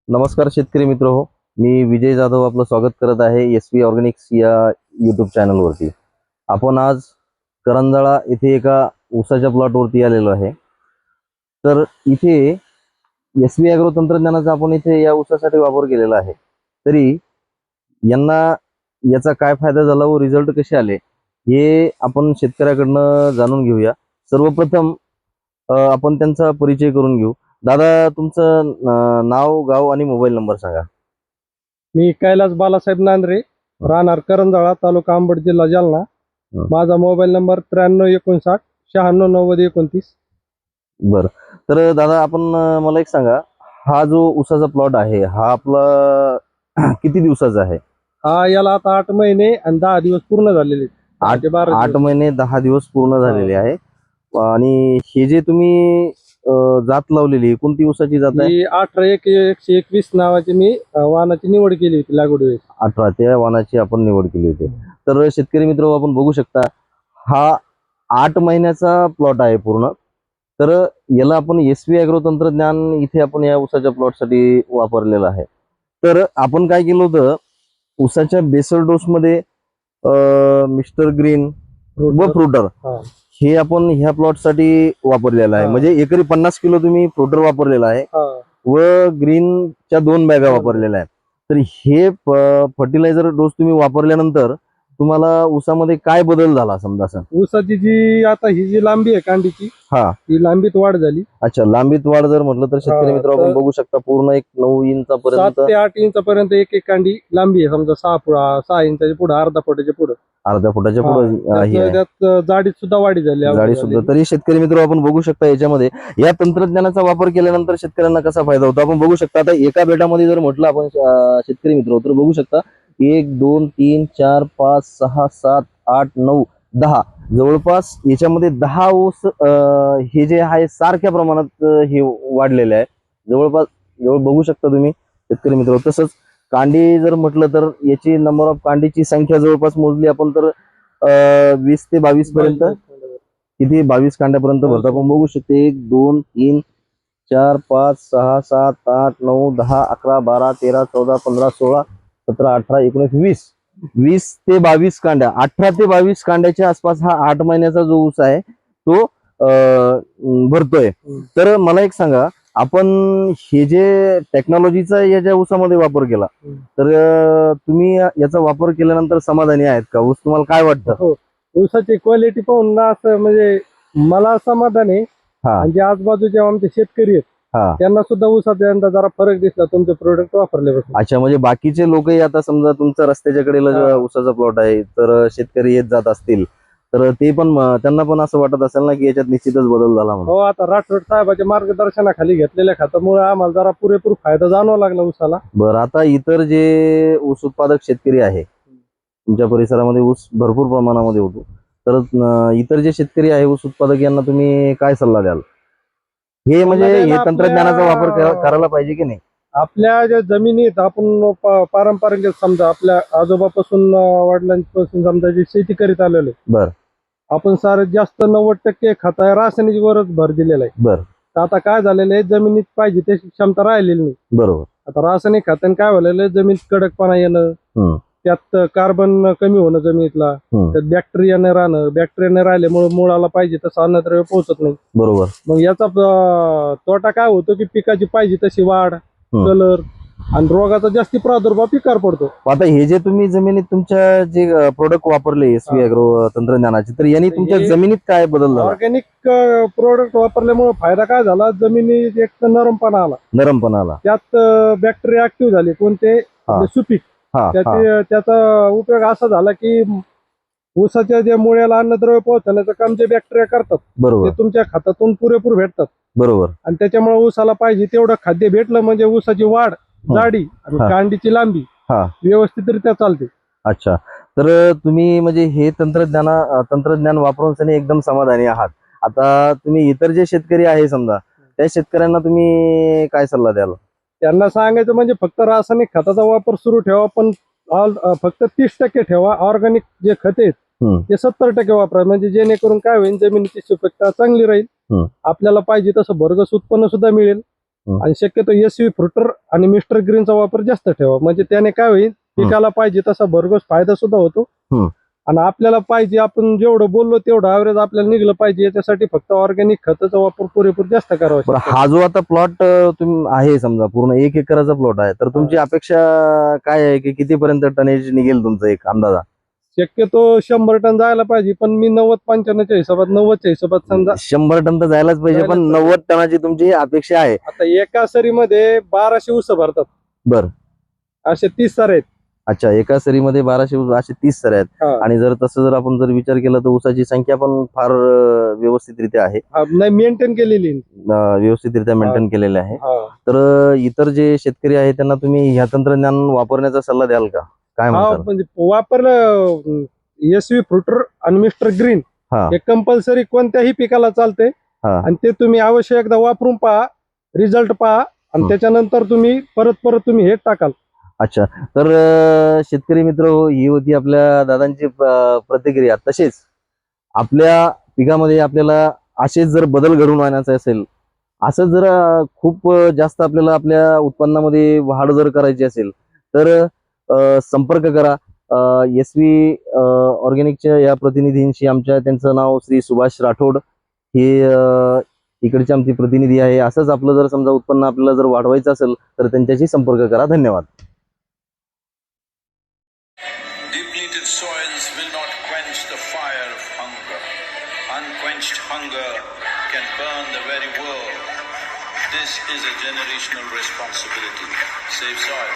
नमस्कार शेतकरी मित्र हो, मी विजय जाधव आपलं स्वागत करत आहे SV ऑर्गॅनिक्स या यूट्यूब चॅनलवरती। आपण आज करंजाळा येथे एका ऊसाच्या प्लॉटवरती आलेलो आहे। तर इथे SV ॲग्रो तंत्रज्ञानाचा आपण इथे या ऊसासाठी वापर केलेला आहे। तरी यांना याचा काय फायदा झाला व रिझल्ट कसे आले हे आपण शेतकऱ्याकडनं जाणून घेऊया। सर्वप्रथम आपण त्यांचा परिचय करून घेऊ। दादा, तुमचं नाव, गाव आणि मोबाईल नंबर सांगा। मी कैलास बालासाहेब नांद्रे, राहणार करंजाळा, तालुका अंबड, जिल्हा जालना। माझा मोबाईल नंबर 9359 969029। बरं, तर दादा आपण मला एक सांगा, हा जो ऊसाचा प्लॉट आहे हा आपला किती दिवसाचा आहे? हा याला आता 8 महिने आणि 10 दिवस पूर्ण झालेले आहेत। 8 ते 12 8 दिवस। महिने 10 दिवस पूर्ण झालेले आहे। आणि हे जे तुम्ही जात लावलेली आहे, कोणती ऊसाची जात आहे? ही 18-121 नावाची मी वाहनाची निवड केली होती लागवडीवेळेस। 18 त्या वाणाची आपण निवड केली होती। तर शेतकरी मित्र, आपण बघू शकता हा 8 महिन्याचा प्लॉट आहे पूर्ण। तर याला आपण SV ॲग्रो तंत्रज्ञान इथे आपण या ऊसाच्या प्लॉटसाठी वापरलेलं आहे। तर आपण काय केलं होतं, ऊसाच्या बेसल डोस मध्ये मिस्टर ग्रीन व फ्रुटर हे आपण ह्या प्लॉट साठी वापरलेलं आहे। म्हणजे एकरी 50 किलो तुम्ही फ्रुटर वापरलेला आहे व ग्रीनच्या 2 बॅगा वापरलेल्या आहेत। तर हे फर्टिलायझर डोस तुम्ही वापरल्यानंतर तुम्हाला ऊसामध्ये काय बदल झाला समजा सर? ऊसाची जी आता ही जी लांबी आहे कांडीची, ही लांबीत वाढ झाली। अच्छा, लांबीत वाढ जर म्हटलं तर शेतकरी मित्र आपण बघू शकता पूर्ण एक 9 इंचापर्यंत, 7 ते 8 इंचापर्यंत एक एक कांडी लांबी आहे। समजा 6 इंचाच्या पुढे, अर्धा फुटाच्या पुढे, अर्ध्या फुटाच्या पुढे त्यात जाडीत सुद्धा वाढी झाली, जाडी सुद्धा। तरी शेतकरी मित्र आपण बघू शकता याच्यामध्ये या तंत्रज्ञानाचा वापर केल्यानंतर शेतकऱ्यांना कसा फायदा होतो आपण बघू शकता। आता एका बेटामध्ये जर म्हटलं आपण शेतकरी मित्र तर बघू शकता 1 2 3 4 5 6 7 8 9 10 जवळपास याच्यामध्ये 10 ऊस हे जे आहे सारख्या प्रमाणात हे वाढलेले आहे। जवळपास बघू शकता तुम्ही शेतकरी मित्र। तसंच कांडी जर म्हटलं तर याची नंबर ऑफ कांडीची संख्या जवळपास मोजली आपण तर 20 ते 22 पर्यंत, किती 22 कांड्यापर्यंत भरतो आपण बघू शकतो। 1 2 3 4 5 6 7 8 9 10 11 12 13 14 15 16 17 18 19 20 ते 22 कांड्या, 18 ते 22 कांड्याच्या आसपास हा 8 महिन्याचा जो ऊस आहे तो भरतोय। तर मला एक सांगा, आपण हे जे टेक्नॉलॉजीचा या ज्या ऊसामध्ये वापर केला तर तुम्ही याचा वापर केल्यानंतर समाधानी आहेत का? ऊस तुम्हाला काय वाटतं? ऊसाची क्वालिटी पाहून ना असं म्हणजे मला समाधान आहे। म्हणजे आजूबाजूचे आमचे शेतकरी आहेत त्यांना सुद्धा ऊसाचा यंदा जरा फरक दिसला तुमचे प्रोडक्ट वापरल्यापासून। अच्छा, म्हणजे बाकीचे लोकही आता समजा तुमचा रस्त्याच्या कडेला ऊसाचा प्लॉट आहे तर शेतकरी येत जात असतील तर ते पण त्यांना पण असं वाटत असेल ना की याच्यात निश्चितच बदल झाला म्हणून। हो, आता राठोड साहेबांच्या मार्गदर्शनाखाली घेतलेल्या खतामुळे आम्हाला जरा पुरेपूर फायदा जाणवा लागला ऊसाला। बरं, आता इतर जे ऊस उत्पादक शेतकरी आहे, तुमच्या परिसरामध्ये ऊस भरपूर प्रमाणामध्ये होतो, तर इतर जे शेतकरी आहे ऊस उत्पादक यांना तुम्ही काय सल्ला द्याल? हे म्हणजे हे तंत्रज्ञानाचा वापर करायला पाहिजे की नाही? आपल्या ज्या जमिनीत आपण पारंपरिक समजा आपल्या आजोबापासून वडिलांपासून समजा जी शेती करीत आलेलो, बर, आपण सारे जास्त 90% खत रासायनिक वरच भर दिलेला आहे। बर, तर आता काय झालेलं आहे, जमिनीत पाहिजे त्याची क्षमता राहिलेली नाही। बरोबर। आता रासायनिक खताने काय झालेलं आहे, जमिनीत कडकपणा येणं, त्यात कार्बन कमी होणं जमिनीतला, त्यात बॅक्टेरियाने राहिल्यामुळे मुळाला पाहिजे तसं अन्नद्रव्य पोहोचत नाही। बरोबर। मग याचा तोटा काय होतो की पिकाची पाहिजे तशी वाढ, कलर आणि रोगाचा जास्ती प्रादुर्भाव पिकावर पडतो। आता हे जे तुम्ही जमिनीत तुमच्या जे प्रोडक्ट वापरले SV ॲग्रो तंत्रज्ञानाचे, तर यांनी तुमच्या जमिनीत काय बदल झाला? ऑर्गॅनिक प्रोडक्ट वापरल्यामुळे फायदा काय झाला, जमिनीत एक तर नरमपणा आला, त्यात बॅक्टेरिया ऍक्टिव्ह झाले, कोणते सुपीक। त्याचा उपयोग असा झाला की ऊसाच्या जे मुळ्याला अन्नद्रव्य पोहोचण्याचं काम जे बॅक्टेरिया करतात ते तुमच्या खतातून पुरेपूर भेटतात। बरोबर। आणि त्याच्यामुळे ऊसाला पाहिजे तेवढं खाद्य भेटलं म्हणजे ऊसाची वाढ, जाडी आणि कांडीची लांबी व्यवस्थितरित्या चालते। अच्छा, तर तुम्ही म्हणजे हे तंत्रज्ञान वापरून एकदम समाधानी आहात। आता तुम्ही इतर जे शेतकरी आहे समजा त्या शेतकऱ्यांना तुम्ही काय सल्ला द्याल? त्यांना सांगायचं म्हणजे फक्त रासायनिक खताचा वापर सुरू ठेवा, पण फक्त 30% ठेवा। ऑर्गॅनिक जे खत आहेत ते 70% वापरा, म्हणजे जेणेकरून काय होईल, जमिनीची सुपीकता चांगली राहील, आपल्याला पाहिजे तसं भरघोस उत्पन्न सुद्धा मिळेल आणि शक्यतो SV फ्रुटर आणि मिस्टर ग्रीनचा वापर जास्त ठेवा. म्हणजे त्याने काय होईल, पिकाला पाहिजे तसा भरघोस फायदा सुद्धा होतो. आणि आपल्याला पाहिजे आपण जेवढं बोललो तेवढं ॲव्हरेज आपल्याला निघलं पाहिजे, याच्यासाठी फक्त ऑर्गॅनिक खताचा वापर पुरेपूर जास्त करावा. हा जो आता प्लॉट तुम्ही आहे, समजा पूर्ण 1 एकराचा प्लॉट आहे, तर तुमची अपेक्षा काय आहे की कितीपर्यंत टनेज निघेल तुमचा एक अंदाजा? शक्यतो 100 टन जायला पाहिजे, पण मी 90-95च्या हिशोबात 90च्या हिशोबात समजा 100 टन तर जायलाच पाहिजे, पण 90 टनाची तुमची अपेक्षा आहे. आता एका सरीमध्ये 1200 ऊस भरतात. बर, असे 30 सर आहेत. अच्छा, एका सरीमध्ये 1200 ऊस, असे 30 सर आहेत. आणि जर तसं जर आपण जर विचार केला तर ऊसाची संख्या पण फार व्यवस्थितरित्या आहे, नाही मेंटेन केलेली, व्यवस्थितरित्या मेंटेन केलेले आहे. तर इतर जे शेतकरी आहेत त्यांना तुम्ही ह्या तंत्रज्ञान वापरण्याचा सल्ला द्याल का? काय म्हणतात? म्हणजे वापरलं SV फ्रुटर आणि मिस्टर ग्रीन हे कंपल्सरी कोणत्याही पिकाला चालते. आणि ते तुम्ही अवश्य एकदा वापरून पहा, रिझल्ट पहा, आणि त्याच्यानंतर तुम्ही परत तुम्ही हे टाकाल. अच्छा, तर शेतकरी मित्र, ही होती आपल्या दादांची प्रतिक्रिया. तसेच आपल्या पिकामध्ये आपल्याला असेच जर बदल घडवून आणायचे असेल, असं जर खूप जास्त आपल्याला आपल्या उत्पन्नामध्ये वाढ जर करायची असेल, तर संपर्क करा SV ऑर्गॅनिकच्या या प्रतिनिधींशी. त्यांचं नाव श्री सुभाष राठोड, हे इकडचे आमचे प्रतिनिधी आहे. असंच आपलं जर समजा उत्पन्न आपल्याला जर वाढवायचं असेल तर त्यांच्याशी संपर्क करा. धन्यवाद. Depleted soils will not quench the fire of hunger. Unquenched hunger can burn the very world. This is a generational responsibility. Save soil.